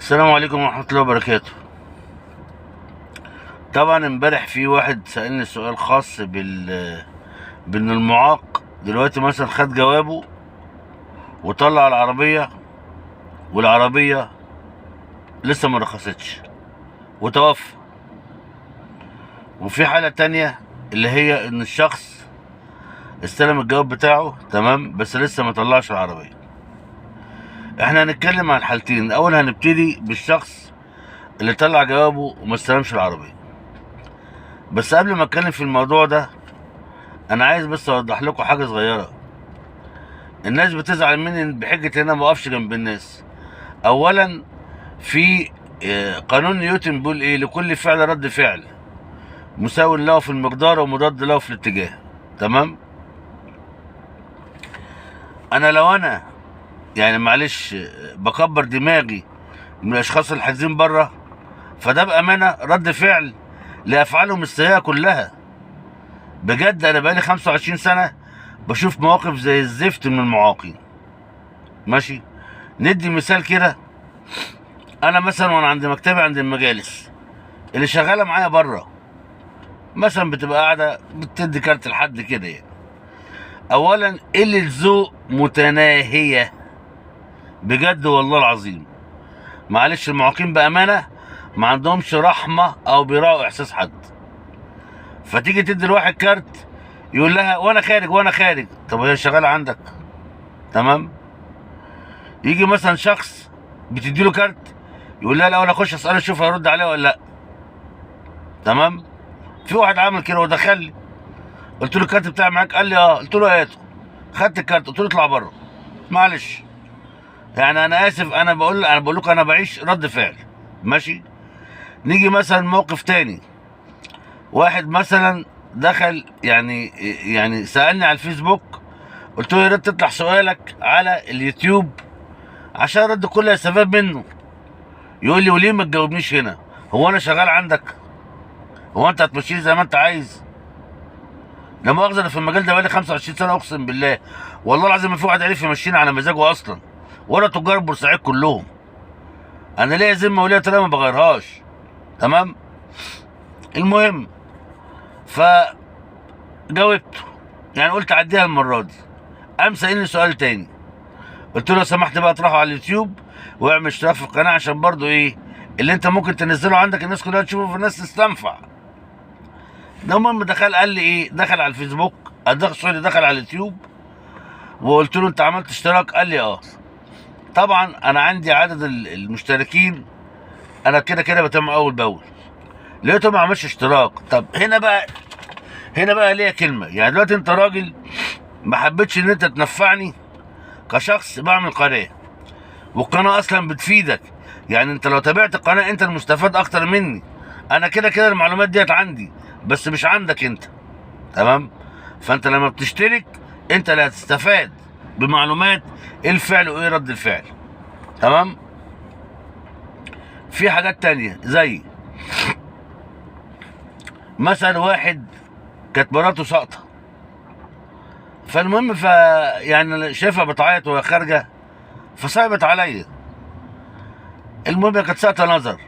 السلام عليكم ورحمة الله وبركاته. طبعا امبارح في واحد سألني سؤال خاص بان المعاق دلوقتي مثلا خد جوابه وطلع العربية، والعربية لسه ما رخصتش وتوفى. وفي حالة تانية اللي هي ان الشخص استلم الجواب بتاعه تمام بس لسه ما طلعش العربية. احنا هنتكلم عن الحالتين. الاول هنبتدي بالشخص اللي طلع جوابه وما استلمش العربية. بس قبل ما اتكلم في الموضوع ده انا عايز بس اوضح لكم حاجه صغيره. الناس بتزعل مني بحجه ان انا ما بقفش جنب الناس. اولا في قانون نيوتن بيقول ايه؟ لكل فعل رد فعل مساو له في المقدار ومضاد له في الاتجاه. تمام. انا لو انا يعني معلش بكبر دماغي من الاشخاص اللي حاجزين بره، فده بامانه رد فعل لافعالهم السيئه كلها. بجد انا بقالي 25 سنه بشوف مواقف زي الزفت من المعاقين. ماشي. ندي مثال كده. انا مثلا وانا عند مكتبي عند المجالس اللي شغاله معايا بره مثلا بتبقى قاعده بتدي كارت لحد كده يعني. اولا قله ذوق متناهيه بجد والله العظيم. معلش المعاقين بامانه ما عندهمش رحمه او بيراعوا احساس حد. فتيجي تدي لواحد كارت يقول لها وانا خارج وانا خارج. طب هي شغاله عندك؟ تمام. يجي مثلا شخص بتديله كارت يقول لها الاول اخش اساله اشوف هيرد عليها ولا لا. تمام. في واحد عمل كده ودخل لي، قلت له الكارت بتاعي معاك؟ قال لي اه. قلت له هاته. خدت الكارت قلت له اطلع بره. معلش يعني انا اسف، انا بقول لكم انا بعيش رد فعل. ماشي. نيجي مثلا موقف تاني. واحد مثلا دخل يعني سالني على الفيسبوك، قلت له يا ريت تطلع سؤالك على اليوتيوب عشان الرد كله يستفاد منه. يقول لي وليه ما تجاوبنيش هنا؟ هو انا شغال عندك؟ هو انت هتمشيني زي ما انت عايز؟ لا مؤاخذه انا في المجال ده بقالي 25 سنه اقسم بالله والله العظيم ما في واحد عرف يمشيني على مزاجه اصلا، ولا تجار بورسعيد كلهم. انا ليا ذمه وليا طريقه ما بغيرهاش. تمام. المهم فجاوبته، يعني قلت اعديها المره دي. قام سالني سؤال تاني، قلت له لو سمحت بقى تروحوا على اليوتيوب واعمل اشتراك في القناه عشان برضو ايه اللي انت ممكن تنزله عندك الناس كلها تشوفه فالناس تستنفع. ده المهم دخل قال لي ايه، دخل على الفيسبوك، دخل على اليوتيوب وقلت له انت عملت اشتراك؟ قال لي اه. طبعا انا عندي عدد المشتركين انا كده كده بتابع اول باول. لقيته ما عملش اشتراك. طب هنا بقى ليا كلمه. يعني دلوقتي انت راجل ما حبيتش ان انت تنفعني كشخص بعمل قناه، والقناه اصلا بتفيدك. يعني انت لو تابعت القناه انت المستفاد اكتر مني. انا كده كده المعلومات ديت عندي بس مش عندك انت. تمام. فانت لما بتشترك انت اللي هتستفاد بمعلومات ايه الفعل وايه رد الفعل. تمام. في حاجات تانية زي مثلا واحد كانت مراته ساقطه، فالمهم يعني شايفها بتعيط وهي خارجه فصعبت عليا. المهم كانت ساقطه نظر،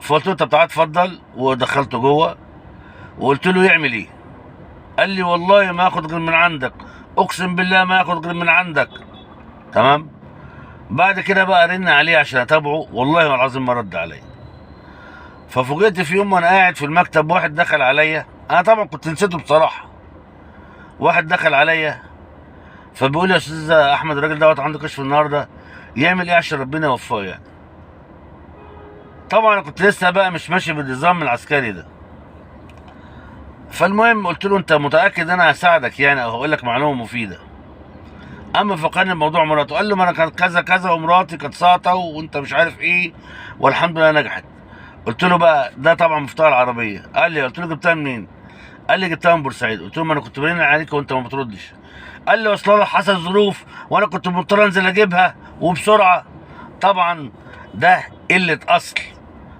فقلت له طب تعالى اتفضل ودخلته جوه وقلت له يعمل ايه؟ قال لي والله ما اخد غير من عندك، اقسم بالله ما اخد غير من عندك. تمام. بعد كده بقى رن عليه عشان اتابعه، والله العظيم ما رد عليا. ففوجئت في يوم وانا قاعد في المكتب واحد دخل عليا، انا طبعا كنت نسيته بصراحه. واحد دخل عليا فبيقول لي يا استاذ احمد الراجل دوت عنده كشف النهارده، يعمل ايه عشان ربنا يوفقه يعني. طبعا انا كنت لسه بقى مش ماشي بالنظام العسكري ده. فالمهم قلت له انت متاكد انا هساعدك يعني او هقول لك معلومه مفيده؟ اما فكرني الموضوع مراته، قال له ما انا كانت كذا كذا ومراتي كانت ساقطه وانت مش عارف ايه والحمد لله نجحت. قلت له بقى ده طبعا مفتاح العربيه. قال لي، قلت له جبتها منين؟ قال لي جبتها من بورسعيد. قلت له ما انا كنت برن عليك وانت ما بتردش. قال لي اصل الله حصل ظروف وانا كنت مضطر انزل اجيبها وبسرعه. طبعا ده قله اصل.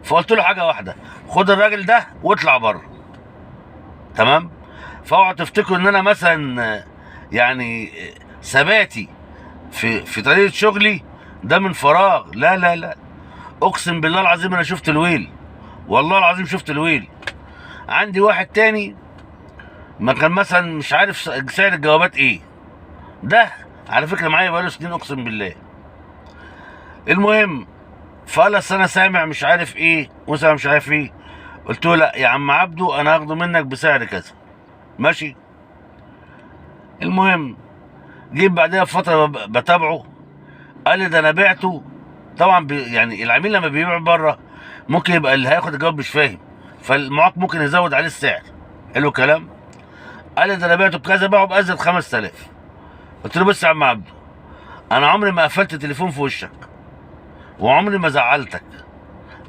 فقلت له حاجه واحده، خد الراجل ده واطلع بره. تمام. فاوعوا تفتكروا ان انا مثلا يعني ثباتي في طريقه شغلي ده من فراغ. لا لا لا، اقسم بالله العظيم انا شفت الويل، والله العظيم شفت الويل. عندي واحد تاني ما كان مثلا مش عارف سعر الجوابات ايه، ده على فكره معايا بقاله سنين اقسم بالله. المهم فقال اصل انا سامع مش عارف ايه وسامع مش عارف ايه. قلت له لا يا عم عبده انا هاخده منك بسعر كذا، ماشي. المهم جيت بعدها بفتره بتابعه، قال لي ده انا بعته. طبعا يعني العميل لما بيبيع بره ممكن يبقى اللي هياخد الجواب مش فاهم، فالمعاق ممكن يزود عليه السعر. حلو الكلام. قال لي ده انا بعته بكذا، باعه بازيد 5000. قلت له بص يا عم عبده، انا عمري ما قفلت تليفون في وشك وعمري ما زعلتك،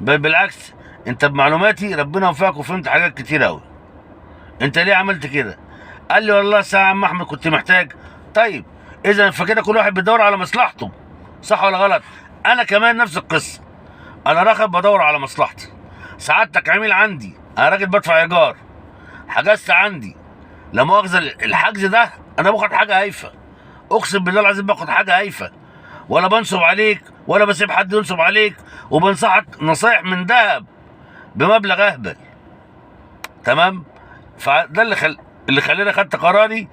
بل بالعكس انت بمعلوماتي ربنا وفقك وفهمت حاجات كتير قوي. انت ليه عملت كده؟ قال لي والله ساعة يا عم احمد كنت محتاج. طيب اذا فكده كل واحد بيدور على مصلحته، صح ولا غلط؟ انا كمان نفس القصه، انا راغب بدور على مصلحتي. سعادتك عميل عندي، انا راجل بدفع ايجار، حجزت عندي، لا مؤاخذه الحجز ده انا باخد حاجه هايفه، اقسم بالله العظيم باخد حاجه هايفه، ولا بنصب عليك ولا بسيب حد ينصب عليك، وبنصحك نصايح من دهب بمبلغ اهبل. تمام. فده اللي خلاني خدت قراري،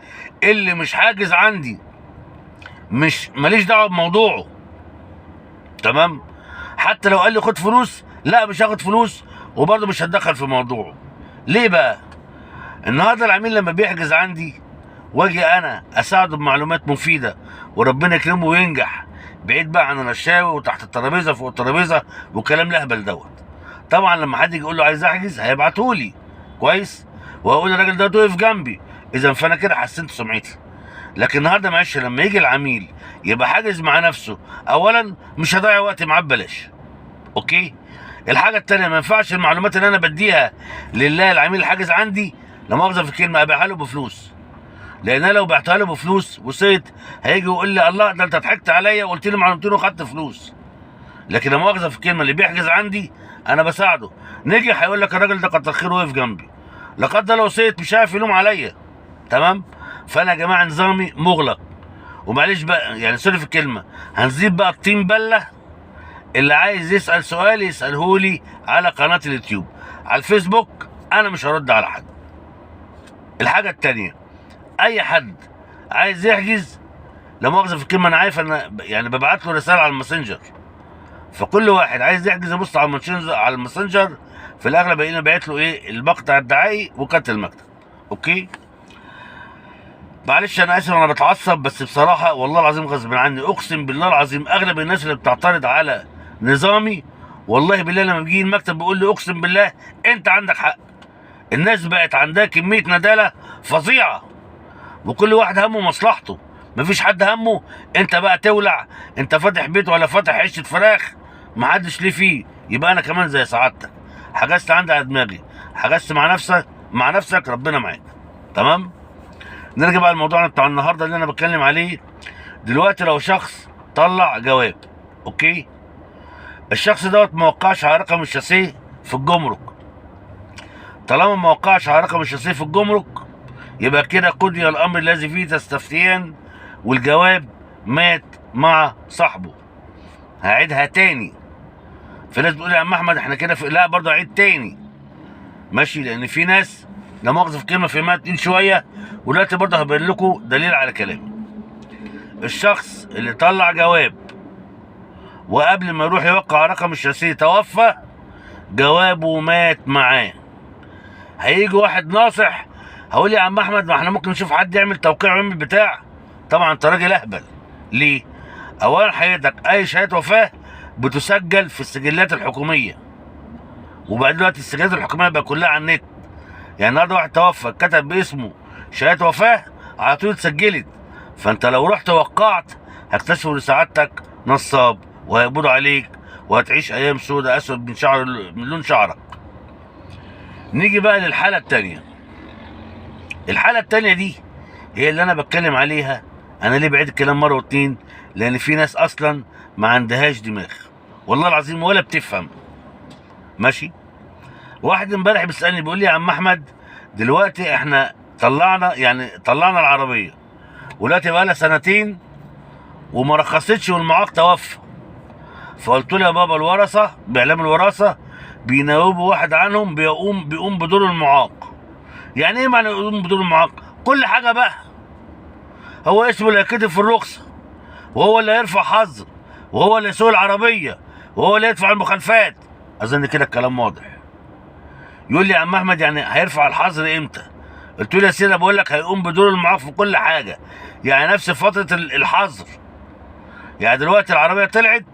اللي مش حاجز عندي مش ماليش دعوه بموضوعه. تمام. حتى لو قال لي خد فلوس، لا مش هاخد فلوس وبرضه مش هتدخل في موضوعه. ليه بقى؟ النهارده العميل لما بيحجز عندي واجي انا اساعده بمعلومات مفيده وربنا يكرمه وينجح، بعيد بقى عن الرشاوي وتحت الترابيزه فوق الترابيزه وكلام الاهبل دوت. طبعا لما حد يجي يقول له عايز احجز هيبعتهولي كويس، وهقول الراجل ده واقف جنبي، اذا فانا كده حسنت سمعتي. لكن النهارده معلش لما يجي العميل يبقى حاجز مع نفسه، اولا مش هضيع وقت معاه ببلاش. اوكي. الحاجه الثانيه ما ينفعش المعلومات اللي انا بديها لله العميل حاجز عندي لا مؤاخذه في الكلمه ابيعها له بفلوس، لان انا لو بعتها له بفلوس وصيت هيجي يقول لي الله ده انت ضحكت عليا وقلت لي معلومتين وخدت فلوس. لكن لا مؤاخذه في الكلمه اللي بيحجز عندي انا بساعده، نجح هيقول لك الراجل ده كتر خيره وقف جنبي، لا قدر لو صيت مش عارف يلوم عليا. تمام. فانا يا جماعه نظامي مغلق، ومعلش بقى يعني سوري في الكلمه، هنزيد بقى الطين بله. اللي عايز يسال سؤال يساله لي على قناه اليوتيوب، على الفيسبوك انا مش هرد على حد. الحاجه الثانيه، اي حد عايز يحجز لا مؤاخذه في الكلمه، انا عارف ان يعني ببعت له رساله على الماسنجر، فكل واحد عايز يحجز يبص على الماسنجر في الاغلب بقينا باعت له ايه المقطع الدعائي وكارت المكتب. اوكي. معلش انا اسف انا بتعصب، بس بصراحه والله العظيم غصب عني، اقسم بالله العظيم اغلب الناس اللي بتعترض على نظامي والله بالله لما بيجي المكتب بيقول لي اقسم بالله انت عندك حق. الناس بقت عندها كميه نداله فظيعه، وكل واحد همه مصلحته، مفيش حد همه انت بقى تولع، انت فاتح بيت ولا فاتح عشه فراخ محدش ليه فيه. يبقى انا كمان زي سعادتك حجزت عندي على دماغي، حجزت مع نفسك ربنا معاك. تمام. نرجع بقى لموضوعنا بتاع النهارده اللي انا بتكلم عليه دلوقتي. لو شخص طلع جواب، اوكي، الشخص دوت ما وقعش على رقم الشاسيه في الجمرك. طالما ما وقعش على رقم الشاسيه في الجمرك يبقى كده قضي الامر الذي فيه تستفتيان، والجواب مات مع صاحبه. هعيدها تاني. في ناس بتقول يا عم احمد احنا كده لا برضه هعيد تاني، ماشي، لان في ناس لا مؤاخذه في كلمه فهمها تقيل شويه، ودلوقتي برضه هبين لكم دليل على كلامي. الشخص اللي طلع جواب وقبل ما يروح يوقع على رقم الشاسيه توفى، جوابه مات معاه. هيجي واحد ناصح هقول يا عم احمد ما احنا ممكن نشوف حد يعمل توقيع ويعمل بتاع. طبعا انت راجل اهبل. ليه؟ اولا حياتك اي شهاده وفاه بتسجل في السجلات الحكوميه، وبعد دلوقتي السجلات الحكوميه بقى كلها على النت. يعني النهارده واحد توفى كتب باسمه شهاده وفاه على طول اتسجلت، فانت لو رحت وقعت هيكتشفوا لسعادتك نصاب وهيقبضوا عليك وهتعيش ايام سودة اسود من لون شعرك. نيجي بقى للحاله الثانيه. الحاله الثانيه دي هي اللي انا بتكلم عليها. انا ليه بعيد الكلام مره واتنين؟ لان في ناس اصلا ما عندهاش دماغ والله العظيم ولا بتفهم. ماشي. واحد امبارح بيسالني بيقول لي يا عم احمد دلوقتي احنا طلعنا العربيه ودلوقتي بقى لها سنتين وما رخصتش والمعاق توفى، فقلت له يا بابا الورثه باعلام الوراثه بيناوبوا واحد عنهم بيقوم بدور المعاق. يعني ايه معنى يقوم بدور المعاق؟ كل حاجه بقى، هو اسمه اللي هيتكتب في الرخصه، وهو اللي هيرفع حظر، وهو اللي يسوق العربيه، وهو اللي يدفع المخالفات. اظن كده الكلام واضح. يقول لي يا عم احمد يعني هيرفع الحظر امتى؟ قلت له يا سيدي بقول لك هيقوم بدور المعاق في كل حاجه، يعني نفس فتره الحظر. يعني دلوقتي العربيه طلعت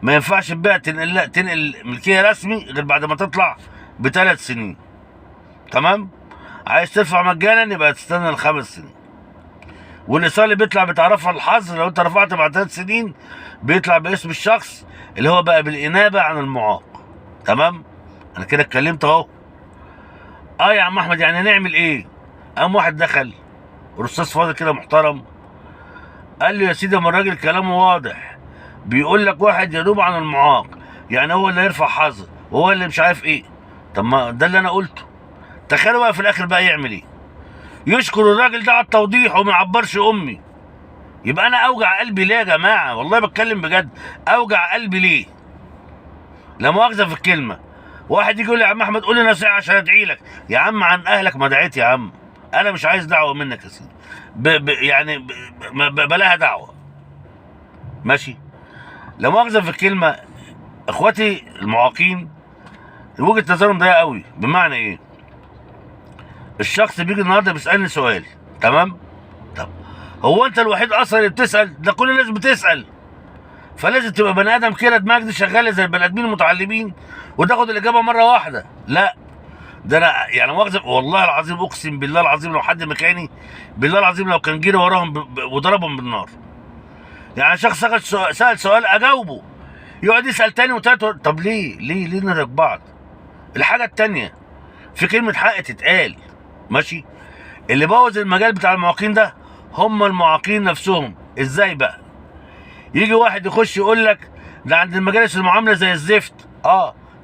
ما ينفعش تبيع تنقل ملكيه رسمي غير بعد ما تطلع ب3 سنين. تمام؟ عايز ترفع مجانا يبقى تستنى ال5 سنين. والايصال اللي بيطلع بتاع رفع الحظر لو انت رفعت بعد 3 سنين بيطلع باسم الشخص اللي هو بقى بالانابه عن المعاق. تمام؟ انا كده اتكلمت اهو. يا عم احمد يعني نعمل ايه؟ قام واحد دخل والاستاذ فاضل كده محترم قال لي يا سيدي ما الراجل كلامه واضح، بيقول لك واحد ينوب عن المعاق، يعني هو اللي يرفع حظر وهو اللي مش عارف ايه. طب ما ده اللي انا قلته. تخيلوا بقى في الاخر بقى يعمل ايه؟ يشكر الراجل ده على التوضيح وما يعبرش امي. يبقى انا اوجع قلبي ليه يا جماعه؟ والله بتكلم بجد، اوجع قلبي ليه؟ لا مؤاخذه في الكلمه. واحد يجي يقول لي يا عم احمد قول لي نصيحه عشان ادعي لك. يا عم عن اهلك ما دعيت يا عم، انا مش عايز دعوه منك يا سيدي. يعني بلاها دعوه. ماشي؟ لا مؤاخذه في الكلمه. اخواتي المعاقين وجهه نظرهم ضيقه قوي. بمعنى ايه؟ الشخص بيجي النهارده بيسالني سؤال، تمام؟ طب هو انت الوحيد اصلا اللي بتسال؟ ده كل الناس بتسال. فلازم تبقى بني ادم كده دماغك دي شغاله زي البني ادمين المتعلمين وتاخد الاجابه مره واحده. لا، ده انا يعني مؤاخذه والله العظيم اقسم بالله العظيم لو حد مكاني بالله العظيم لو كان جري وراهم وضربهم بالنار. يعني شخص سال سؤال اجاوبه يقعد يسال تاني وتالت. طب ليه نرهق بعض؟ الحاجه التانيه في كلمه حق تتقال. ماشي؟ اللي بوظ المجال بتاع المعاقين ده هم المعاقين نفسهم. ازاي بقى؟ يجي واحد يخش يقول لك ده عند المجالس المعامله زي الزفت.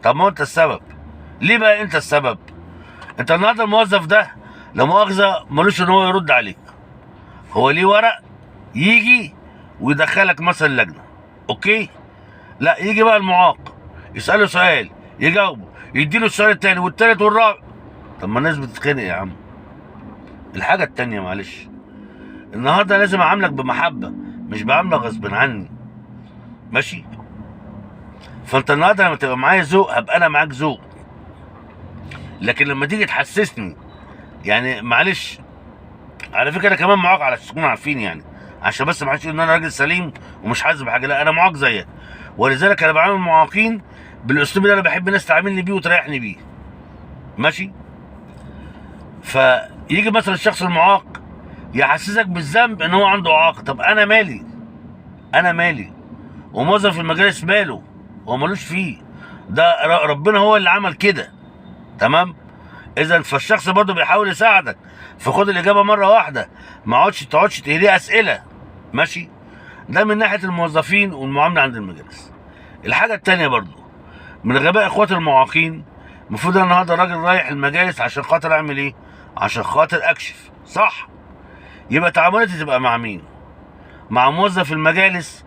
طب ما انت السبب. ليه بقى انت السبب؟ انت النهارده الموظف ده لا مؤاخذه ملوش ان هو يرد عليك. هو ليه ورق يجي ويدخلك مثلا لجنه. اوكي؟ لا، يجي بقى المعاق يساله سؤال يجاوبه، يديله السؤال التاني والتالت والرابع. طب ما الناس بتتخانق يا عم. الحاجه التانيه معلش، النهارده لازم اعاملك بمحبه مش بعاملك غصب عني. ماشي؟ فانت النهارده لما تبقى معايا ذوق هبقى انا معاك ذوق. لكن لما تيجي تحسسني يعني معلش، على فكره انا كمان معاق على تكونوا عارفين، يعني عشان بس ما حدش يقول ان انا راجل سليم ومش حاسس بحاجه. لا، انا معاق زيك، ولذلك انا بعامل المعاقين بالاسلوب اللي انا بحب الناس تعاملني بيه وتريحني بيه. ماشي؟ فيجي مثلا الشخص المعاق يحسسك بالذنب ان هو عنده اعاقه. طب انا مالي؟ وموظف المجالس ماله؟ هو ملوش فيه، ده ربنا هو اللي عمل كده. تمام؟ اذا فالشخص برضه بيحاول يساعدك، فخد الاجابه مره واحده، ما تقعدش تهري اسئله. ماشي؟ ده من ناحيه الموظفين والمعامله عند المجالس. الحاجه الثانيه برضه من غباء اخوات المعاقين، المفروض انا النهارده راجل رايح المجالس عشان خاطر اعمل ايه؟ عشان خاطر اكشف، صح؟ يبقى تعاملاتي تبقى مع مين؟ مع موظف المجالس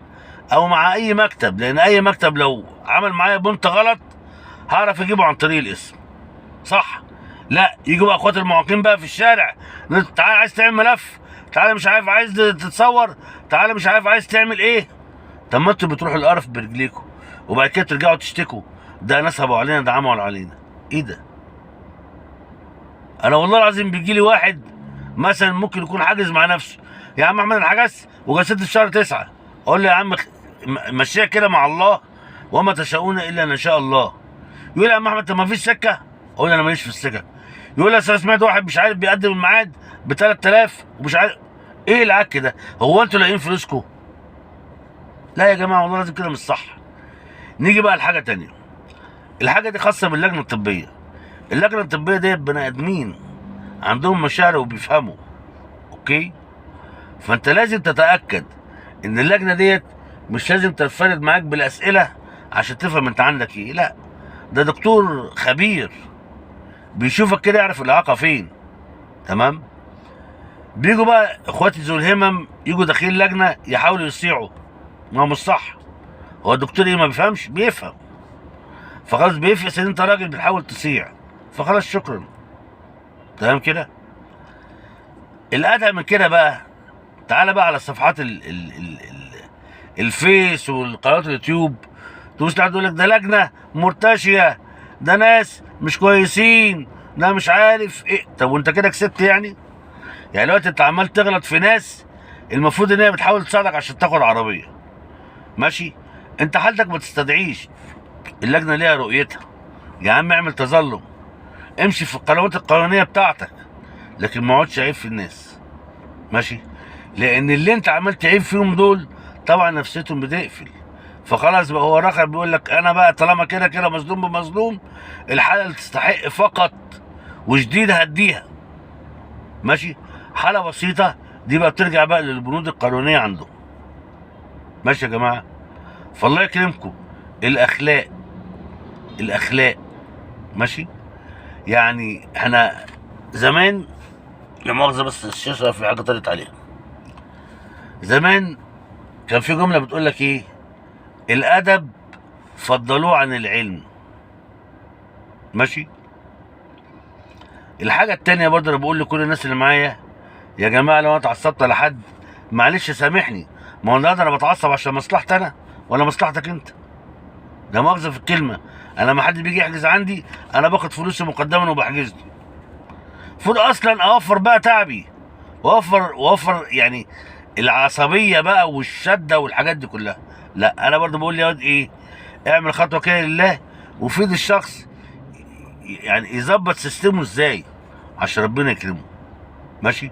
او مع اي مكتب، لان اي مكتب لو عمل معايا بنت غلط هعرف اجيبه عن طريق الاسم، صح؟ لا، يجوا بقى اخوات المعاقين بقى في الشارع، تعال عايز تعمل ملف، تعال مش عارف عايز تتصور، تعال مش عارف عايز تعمل ايه. طب ما انتوا بتروحوا القرف برجليكم وبعد كده ترجعوا تشتكوا ده نصبوا علينا، ده عملوا علينا. ايه ده؟ انا والله العظيم بيجي لي واحد مثلا ممكن يكون حاجز مع نفسه، يا عم احمد انا حجزت وجلست في شهر 9. اقول له يا عم مشيها كده مع الله وما تشاءون الا ان شاء الله. يقول لي يا عم احمد طب ما فيش سكه؟ اقول له انا ماليش في السكك. يقول لي انا سمعت واحد مش عارف بيقدم الميعاد ب 3000 ومش عارف ايه العك ده. هو انتوا لاقيين فلوسكم؟ لا يا جماعه والله لازم كده مش صح. نيجي بقى لحاجه تانيه. الحاجه دي خاصه باللجنه الطبيه. اللجنه الطبيه ديت بني ادمين عندهم مشاعر وبيفهموا. اوكي؟ فانت لازم تتاكد ان اللجنه ديت مش لازم تنفرد معاك بالاسئله عشان تفهم انت عندك ايه. لا، ده دكتور خبير بيشوفك كده يعرف الاعاقه فين. تمام؟ بيجوا بقى اخواتي ذو الهمم يجوا داخلين لجنه يحاولوا يصيعوا، ما هو مش صح. هو الدكتور ايه ما بيفهمش؟ بيفهم. فخلاص بيفقس ان انت راجل بتحاول تصيع، فخلاص شكرا. تمام كده. الادهى من كده بقى، تعالى بقى على صفحات الفيس والقنوات اليوتيوب، تبص تقعد تقول لك ده لجنه مرتشيه، ده ناس مش كويسين، ده مش عارف ايه. طب وانت كده كسبت يعني؟ يعني دلوقتي انت عمال تغلط في ناس المفروض ان هي بتحاول تساعدك عشان تاخد عربيه، ماشي؟ انت حالتك ما تستدعيش. اللجنه ليها رؤيتها. يا عم اعمل تظلم، امشي في القنوات القانونيه بتاعتك، لكن ما اقعدش عيب في الناس، ماشي؟ لان اللي انت عمال تعيب فيهم دول طبعا نفسيتهم بتقفل. فخلاص بقى هو رخر بيقول لك انا بقى طالما كده كده مظلوم بمظلوم، الحاله اللي تستحق فقط وشديد هديها، ماشي؟ حاله بسيطه دي بقى بترجع بقى للبنود القانونيه عندهم، ماشي يا جماعه؟ فالله يكرمكم، الاخلاق، الاخلاق، ماشي؟ يعني احنا زمان، لا مؤاخذه بس الشاشه في حاجه طلعت عليها. زمان كان في جمله بتقول لك ايه؟ الادب فضلوه عن العلم، ماشي؟ الحاجه التانيه برضه انا بقول لكل الناس اللي معايا، يا جماعه لو انا اتعصبت على حد معلش سامحني، ما هو النهارده انا بتعصب عشان مصلحتي انا ولا مصلحتك انت؟ ده مؤاخذه في الكلمه. انا لما حد بيجي يحجز عندي انا باخد فلوسي مقدما وبحجز له. المفروض اصلا اوفر بقى تعبي، واوفر يعني العصبيه بقى والشده والحاجات دي كلها. لا انا برضه بقول يا واد ايه، اعمل خطوه كده لله وفيد الشخص، يعني يظبط سيستمه ازاي عشان ربنا يكرمه، ماشي؟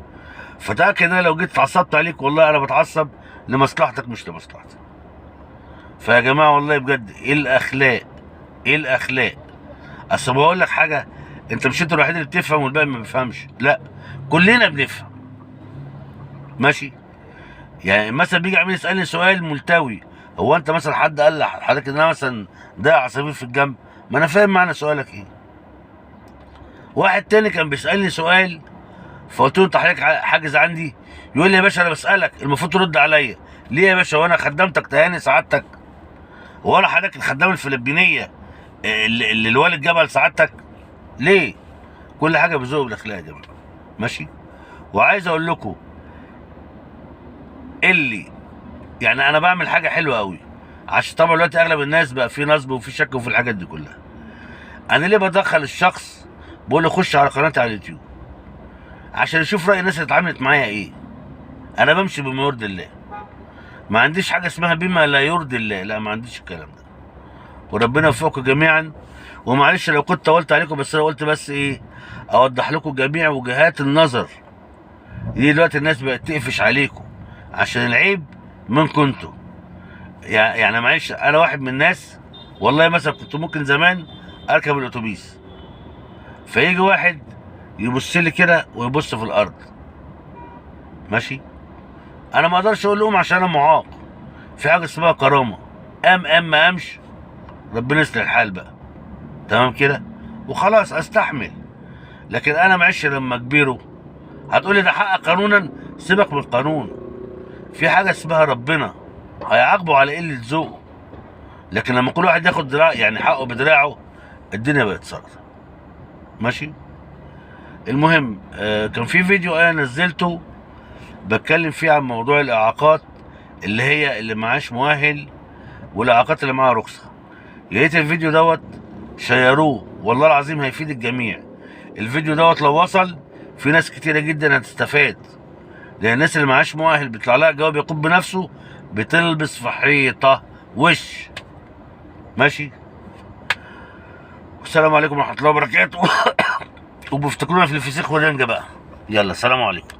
فده كده لو جيت اتعصبت عليك والله انا بتعصب لمصلحتك مش لمصلحتي. فيا جماعه والله بجد ايه الاخلاق؟ ايه الاخلاق؟ اصل بقول لك حاجه، انت مش انت الوحيد اللي بتفهم والباقي ما بيفهمش، لا كلنا بنفهم، ماشي؟ يعني مثلا بيجي عميل يسالني سؤال ملتوي، هو انت مثلا حد قال لحضرتك ان انا مثلا ده عصافير في الجنب؟ ما انا فاهم معنى سؤالك ايه. واحد تاني كان بيسالني سؤال فقلت له انت حضرتك حاجز عندي، يقول لي يا باشا انا بسالك المفروض ترد عليا. ليه يا باشا وانا خدمتك تهاني سعادتك؟ ولا حضرتك الخدامه الفلبينيه اللي الوالد جابها لسعادتك؟ ليه؟ كل حاجه بذوق بالاخلاق يا جماعه، ماشي؟ وعايز اقول لكم اللي يعني انا بعمل حاجه حلوه قوي، عشان طبعا دلوقتي اغلب الناس بقى في نصب وفي شك وفي الحاجات دي كلها. انا ليه بدخل الشخص بقول له خش على قناتي على اليوتيوب عشان اشوف راي الناس اللي اتعاملت معايا ايه. انا بمشي بما يرضي الله، ما عنديش حاجه اسمها بما لا يرضي الله، لا ما عنديش الكلام ده. وربنا يوفقكم جميعا. ومعلش لو كنت طولت عليكم، بس انا قلت بس ايه، اوضح لكم جميع وجهات النظر. دي دلوقتي الناس بقت تقفش عليكم عشان العيب منكم انتوا. يعني معلش انا واحد من الناس والله، مثلا كنت ممكن زمان اركب الاتوبيس فيجي واحد يبص لي كده ويبص في الارض، ماشي؟ انا ما اقدرش اقول لهم عشان انا معاق، في حاجه اسمها كرامه، ما قامش ربنا يصلح الحال بقى، تمام كده؟ وخلاص استحمل. لكن انا معلش لما كبيره هتقولي ده حق قانونا، سيبك من القانون، في حاجه اسمها ربنا هيعاقبه على قله ذوقه. لكن لما كل واحد ياخد دراع يعني حقه بدراعه الدنيا بقت سلطه، ماشي؟ المهم كان في فيديو انا نزلته بتكلم فيه عن موضوع الاعاقات اللي هي اللي معاش مؤهل والاعاقات اللي معاها رخصه. يا ريت الفيديو دوت شيروه، والله العظيم هيفيد الجميع. الفيديو دوت لو وصل في ناس كتيره جدا هتستفاد، لان الناس اللي معاش مؤهل بيطلع لها جواب يقوم بنفسه بتلبس في حيطه وش، ماشي؟ السلام عليكم ورحمه الله وبركاته. وبيفتكرونا في الفسيخ والرنجه بقى. يلا سلام عليكم.